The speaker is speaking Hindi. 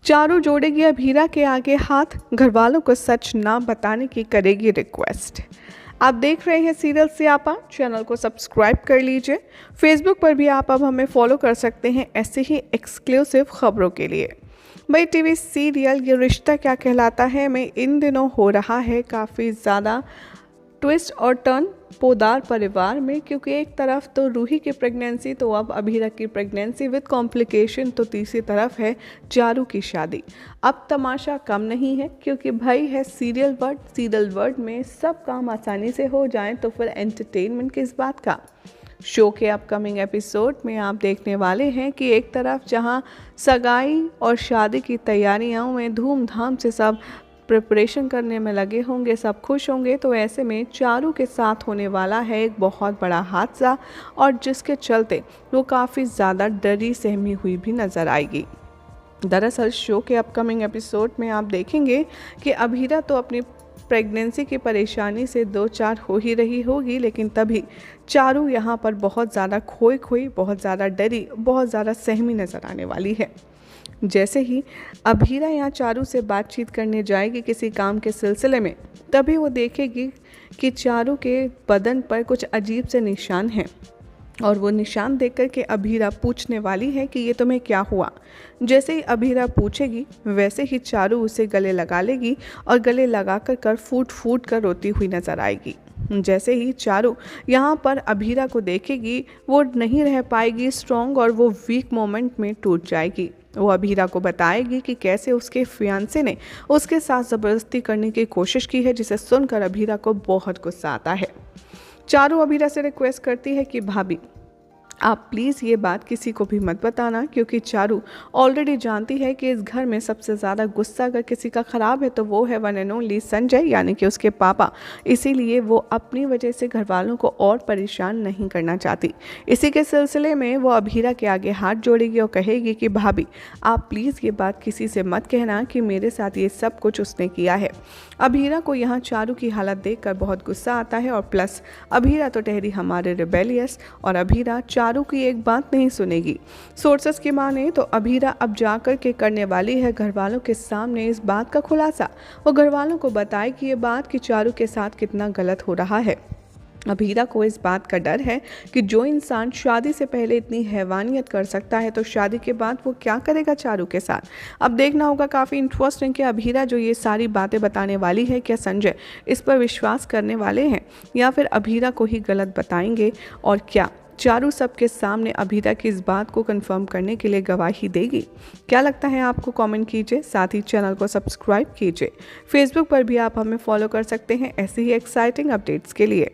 चारू जोड़ेगी अभीरा के आगे हाथ, घरवालों को सच ना बताने की करेगी रिक्वेस्ट। आप देख रहे हैं सीरियल स्यापा, चैनल को सब्सक्राइब कर लीजिए। फेसबुक पर भी आप अब हमें फॉलो कर सकते हैं ऐसे ही एक्सक्लूसिव खबरों के लिए। भाई टीवी सीरियल ये रिश्ता क्या कहलाता है में इन दिनों हो रहा है काफ़ी ज़्यादा ट्विस्ट और टर्न पोदार परिवार में, क्योंकि एक तरफ तो रूही की प्रेगनेंसी, तो अब अभीरा की प्रेगनेंसी विद कॉम्प्लिकेशन, तो तीसरी तरफ है चारू की शादी। अब तमाशा कम नहीं है, क्योंकि भाई है सीरियल वर्ड में सब काम आसानी से हो जाएं तो फिर एंटरटेनमेंट किस बात का। शो के अपकमिंग एपिसोड में आप देखने वाले हैं कि एक तरफ जहां सगाई और शादी की तैयारियों में धूमधाम से सब प्रिपरेशन करने में लगे होंगे, सब खुश होंगे, तो ऐसे में चारू के साथ होने वाला है एक बहुत बड़ा हादसा, और जिसके चलते वो काफ़ी ज़्यादा डरी सहमी हुई भी नज़र आएगी। दरअसल शो के अपकमिंग एपिसोड में आप देखेंगे कि अभीरा तो अपनी प्रेगनेंसी की परेशानी से दो चार हो ही रही होगी, लेकिन तभी चारू यहाँ पर बहुत ज़्यादा खोई बहुत ज़्यादा डरी, बहुत ज़्यादा सहमी नज़र आने वाली है। जैसे ही अभीरा यहाँ चारू से बातचीत करने जाएगी किसी काम के सिलसिले में, तभी वो देखेगी कि चारू के बदन पर कुछ अजीब से निशान हैं, और वो निशान देखकर के अभीरा पूछने वाली है कि ये तुम्हें क्या हुआ। जैसे ही अभीरा पूछेगी वैसे ही चारू उसे गले लगा लेगी, और गले लगा कर फूट कर रोती हुई नज़र आएगी। जैसे ही चारू यहाँ पर अभीरा को देखेगी वो नहीं रह पाएगी स्ट्रॉन्ग, और वो वीक मोमेंट में टूट जाएगी। वो अभीरा को बताएगी कि कैसे उसके फियांसे ने उसके साथ ज़बरदस्ती करने की कोशिश की है, जिसे सुनकर अभीरा को बहुत गुस्सा आता है। चारू अभीरा से रिक्वेस्ट करती है कि भाभी आप प्लीज़ ये बात किसी को भी मत बताना, क्योंकि चारू ऑलरेडी जानती है कि इस घर में सबसे ज़्यादा गुस्सा अगर किसी का ख़राब है तो वो है वन एंड ओनली संजय, यानी कि उसके पापा। इसीलिए वो अपनी वजह से घर वालों को और परेशान नहीं करना चाहती। इसी के सिलसिले में वो अभीरा के आगे हाथ जोड़ेगी और कहेगी कि भाभी आप प्लीज़ ये बात किसी से मत कहना कि मेरे साथ ये सब कुछ उसने किया है। अभीरा को यहाँ चारू की हालत देखकर बहुत गुस्सा आता है, और प्लस अभीरा तो ठहरी हमारे रिबेलियस, और अभीरा चारू की एक बात नहीं सुनेगी। सोर्सेस की माने तो अभीरा अब जाकर के करने वाली है घर वालों के सामने इस बात का खुलासा। वो घर वालों को बताए कि ये बात कि चारू के साथ कितना गलत हो रहा है। अभीरा को इस बात का डर है कि जो इंसान शादी से पहले इतनी हैवानियत कर सकता है तो शादी के बाद वो क्या करेगा चारू के साथ। अब देखना होगा काफ़ी इंटरेस्टिंग कि अभीरा जो ये सारी बातें बताने वाली है, क्या संजय इस पर विश्वास करने वाले हैं या फिर अभीरा को ही गलत बताएंगे, और क्या चारू सबके सामने अभीरा की इस बात को कंफर्म करने के लिए गवाही देगी। क्या लगता है आपको, कमेंट कीजिए, साथ ही चैनल को सब्सक्राइब कीजिए। फेसबुक पर भी आप हमें फॉलो कर सकते हैं ऐसे ही एक्साइटिंग अपडेट्स के लिए।